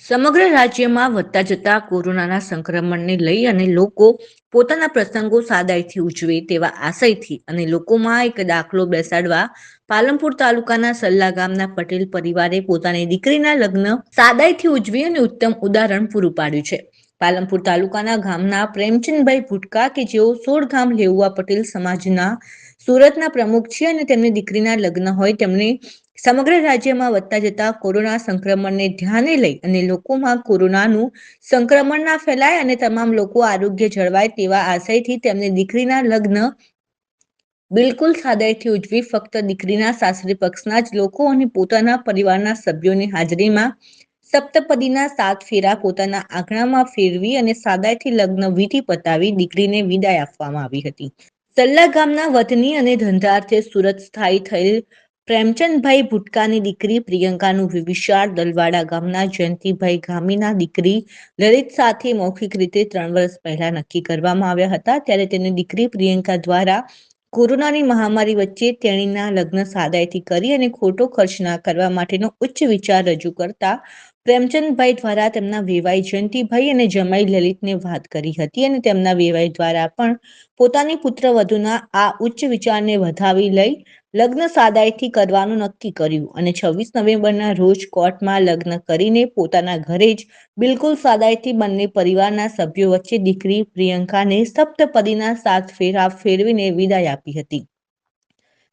સમગ્ર રાજ્યમાં વધતા જતા કોરોનાના સંક્રમણને લઈ અને લોકો પોતાના પ્રસંગો સાદાઈથી ઉજવે તેવા આશયથી અને લોકોમાં એક દાખલો બેસાડવા પાલનપુર તાલુકાના સલ્લા ગામના પટેલ પરિવારે પોતાની દીકરીના લગ્ન સાદાઈથી ઉજવી અને ઉત્તમ ઉદાહરણ પૂરું પાડ્યું છે. પાલનપુર તાલુકાના ગામના પ્રેમચંદભાઈ ભુટકા કે જેઓ 16 ગામ લેઉવા પટેલ સમાજના સુરતના પ્રમુખ છે અને તેમની દીકરીના લગ્ન હોય તેમણે સમગ્ર રાજ્યમાં વધતા જતા કોરોના સંક્રમણને ધ્યાને લઈ અને લોકોમાં કોરોનાનું સંક્રમણ ના ફેલાય અને તમામ લોકો આરોગ્ય જળવાય તેવા આશયથી તેમની દીકરીના લગ્ન બિલકુલ સાદાઈથી ઉજવી ફક્ત દીકરીના સાસરી પક્ષના જ લોકો અને પોતાના પરિવારના સભ્યોની હાજરીમાં સપ્તપદીના 7 ફેરા પોતાના આંગણામાં ફેરવી અને સાદાઈથી લગ્ન વિધિ પતાવી દીકરીને વિદાય આપવામાં આવી હતી. સલ્લા ગામના વતની અને ધંધાર્થે સુરત સ્થાયી થયેલ પ્રેમચંદભાઈ ભુટકાની દીકરી પ્રિયંકાનું વિશાળ દલવાડા ગામના જયંતિભાઈ ગામીના દીકરી લલિત સાથે મૌખિક રીતે 3 વર્ષ પહેલા નક્કી કરવામાં આવ્યા હતા. ત્યારે તેની દીકરી પ્રિયંકા દ્વારા કોરોનાની મહામારી વચ્ચે તેણીના લગ્ન સાદાઈથી કરી અને ખોટો ખર્ચ ના કરવા માટેનો ઉચ્ચ વિચાર રજૂ કરતા પ્રેમચંદભાઈ દ્વારા તેમના વેવાઈ જયંતિભાઈ અને જમાઈ લલિતને વાત કરી હતી અને તેમના વેવાઈ દ્વારા પણ પોતાની પુત્રવધૂના આ ઉચ્ચ વિચારને વધાવી લઈ લગ્ન સાદાઈથી કરવાનું નક્કી કર્યું અને 26 નવેમ્બરના રોજ કોર્ટમાં લગ્ન કરીને પોતાના ઘરે જ બિલકુલ સાદાઈથી બંને પરિવારના સભ્યો વચ્ચે દીકરી પ્રિયંકાને સપ્તપદીના 7 ફેરા ફેરવીને વિદાય આપી હતી.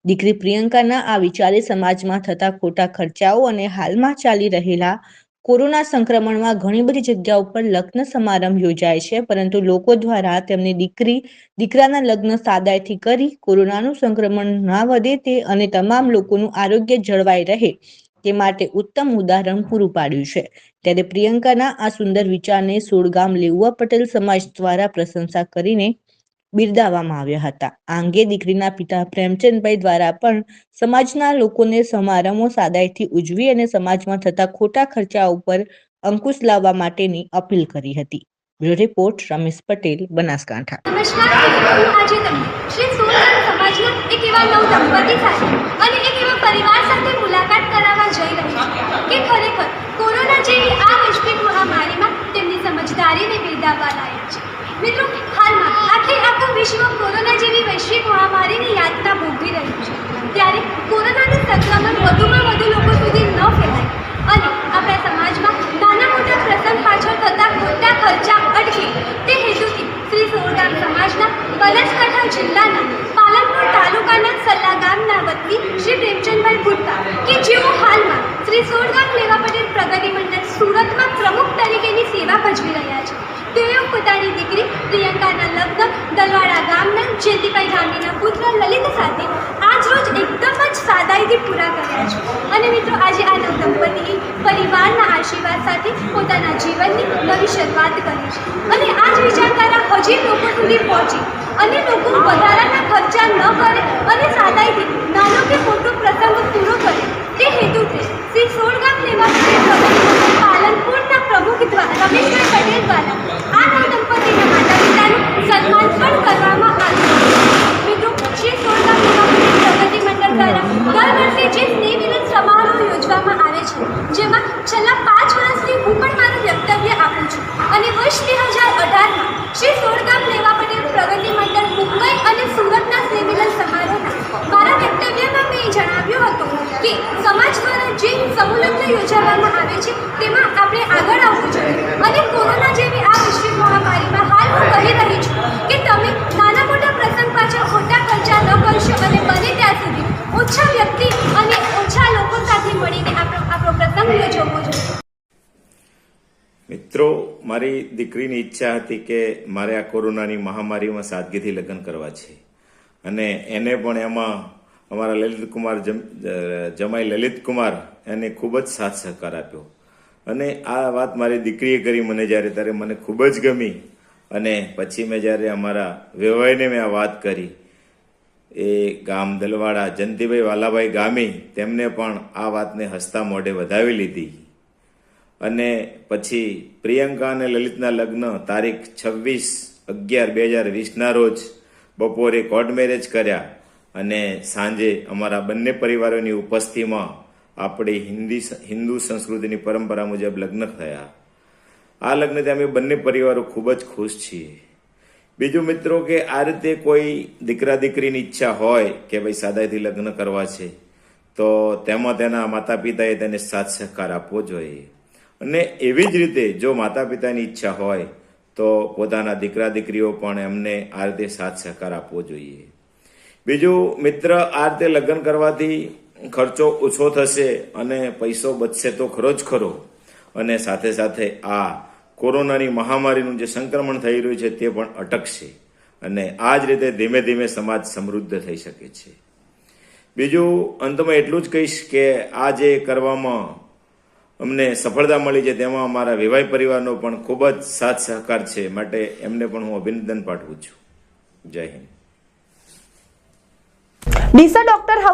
દીકરી પ્રિયંકાના આ વિચારે સમાજમાં થતા ખોટા ખર્ચાઓ અને હાલમાં ચાલી રહેલા કોરોના સંક્રમણમાં ઘણી બધી જગ્યાઓ પર લગ્ન સમારંભ યોજાય છે, પરંતુ લોકો દ્વારા તેમની દીકરાના લગ્ન સાદાઈથી કરી કોરોનાનું સંક્રમણ ના વધે તે અને તમામ લોકોનું આરોગ્ય જળવાઈ રહે તે માટે ઉત્તમ ઉદાહરણ પૂરું પાડ્યું છે. ત્યારે પ્રિયંકાના આ સુંદર વિચારને 16 ગામ લેઉવા પટેલ સમાજ દ્વારા પ્રશંસા કરીને બિરદાવવામાં આવ્યા હતા. આ અંગે દીકરીના પિતા પ્રેમચંદભાઈ દ્વારા પણ સમાજના લોકોને સમારંભો સાદાઈથી ઉજવી અને સમાજમાં થતા ખોટા ખર્ચા ઉપર અંકુશ લાવવા માટેની અપીલ કરી હતી. Bureau report Ramesh Patel, Banaskantha. નમસ્કાર મિત્રો, હું આજે તમને શ્રી સોલગામ સમાજના એક એવા નવ દંપતી સાથે અને એક એવા પરિવાર સાથે મુલાકાત કરાવવા જઈ રહી છું કે ખરેખર કોરોના જેવી આ વૈશ્વિક મહામારીમાં તેમની સમજદારીને બિરદાવવા લાયક છે. મિત્રો, હાલમાં આખું વિશ્વ કોરોના જેવી વૈશ્વિક મહામારીની યાતના ભોગવી રહ્યું છે. ત્યારે કોરોનાનું સંક્રમણ વધુમાં વધુ લોકો સુધી ન ફેલાય અને આપણા સમાજમાં નાના મોટા પ્રસંગ પાછળ થતા ખોટા ખર્ચા અટકે તે હેતુથી શ્રી સોલગામ સમાજના બનાસકાંઠા જિલ્લાના પાલનપુર તાલુકાના સલ્લા ગામના વતની શ્રી પ્રેમચંદભાઈ ભુટકા કે જેઓ હાલમાં શ્રી સોલગામ લેવા પટેલ પ્રગતિ મંડળ સુરતમાં પ્રમુખ તરીકેની સેવા ભજવી રહ્યા છે. તેઓ પોતાની દીકરી પ્રિયંકાના લગ્ન દલવાડા ગામના જયંતિભાઈ ગામીના પુત્ર લલિત સાથે આજરોજ એકદમ જ સાદાઈથી પૂરા કર્યા છે. અને મિત્રો, આજે આ નવ દંપતીએ પરિવારના આશીર્વાદ સાથે પોતાના જીવનની નવી શરૂઆત કરી છે અને આ જ વિચારધારા હજી લોકો સુધી પહોંચી અને લોકો વધારાના ખર્ચા ન કરે અને સાદાઈથી નાનો કે મોટો પ્રસંગ પૂરો કરે તે હેતુથી શ્રી સોલગામ લેવા પાલનપુરના પ્રમુખ રમેશભાઈ પટેલ દ્વારા આ નવ દંપતીના માતા પિતાનું સન્માન પણ કરવામાં આવ્યું. મિત્રો, શ્રી સોલગામ લેવા પ્રગતિ મંડળ દ્વારા દર વર્ષે જે સ્નેહ મિલન સમારોહ યોજવામાં આવે છે, જેમાં છેલ્લા 5 વર્ષથી હું પણ મારું વ્યક્તવ્ય આપું છું અને વર્ષ 2018માં શ્રી સોલગામ લેવા પટેલ પ્રગતિ મંડળ મુંબઈ અને સુરતના સ્નેહ મિલન સમારોહના મારા વ્યક્તવ્યમાં મેં જણાવ્યું હતું કે સમાજ દ્વારા જે સમૂહ લગ્ન યોજવામાં આવે છે તેમાં આપણે આગળ આવવું જોઈએ અને કોરોના જેવી આ વૈશ્વિક મહામારીમાં હાલ હું કહી રહી છું કે તમે નાના મોટા પ્રસંગ પાછળ ખોટા ખર્ચા ન કરશો અને બને ત્યાં સુધી ઓછા વ્યક્તિ અને ઓછા લોકો સાથે મળીને આપણો પ્રસંગ યોજવો જોઈએ. મિત્રો, મારી દીકરીની ઈચ્છા હતી કે મારે આ કોરોનાની મહામારીમાં સાદગીથી લગ્ન કરવા છે અને એને પણ એમાં અમારા લલિતકુમાર જમાઈ લલિતકુમાર એને ખૂબ જ સાથ સહકાર આપ્યો અને આ વાત મારી દીકરીએ કરી મને ત્યારે મને ખૂબ જ ગમી અને પછી મેં જ્યારે અમારા વેવાઈને મેં આ વાત કરી, એ ગામ દલવાડા જયંતિભાઈ વાલાભાઈ ગામી, તેમને પણ આ વાતને હસતા મોઢે વધાવી લીધી અને પછી પ્રિયંકા અને લલિતના લગ્ન તારીખ 26/11/2020ના રોજ બપોરે કોર્ટ મેરેજ કર્યા અને સાંજે અમારા બંને પરિવારોની ઉપસ્થિતિમાં આપણી હિન્દુ સંસ્કૃતિની પરંપરા મુજબ લગ્ન થયા. આ લગ્નથી અમે બંને પરિવારો ખૂબ જ ખુશ છીએ. બીજું મિત્રો કે આ રીતે કોઈ દીકરા દીકરીની ઈચ્છા હોય કે ભાઈ સાદાઈથી લગ્ન કરવા છે તો તેમાં તેના માતા પિતાએ તેને સાથ સહકાર આપવો જોઈએ. અને એવી જ રીતે જો માતા પિતાની ઈચ્છા હોય તો પોતાના દીકરા દીકરીઓ પણ એમને આ રીતે સાથ સહકાર આપવો જોઈએ. બીજું મિત્ર, આ રીતે લગ્ન કરવાથી ખર્ચો ઓછો થશે અને પૈસો બચશે તો ખરો જ ખરો. અને સાથે સાથે આ કોરોનાની મહામારીનું જે સંક્રમણ થઈ રહ્યું છે તે પણ અટકશે અને આ જ રીતે ધીમે ધીમે સમાજ સમૃદ્ધ થઈ શકે છે. બીજું અંતમાં એટલું જ કહીશ કે આ જે કરવામાં અમને સફળતા મળી છે તેમાં અમારા વિવાહ પરિવારનો પણ ખૂબ જ સાથ સહકાર છે, માટે એમને પણ હું અભિનંદન પાઠવું છું. જય હિન્દ. Deesa doctor house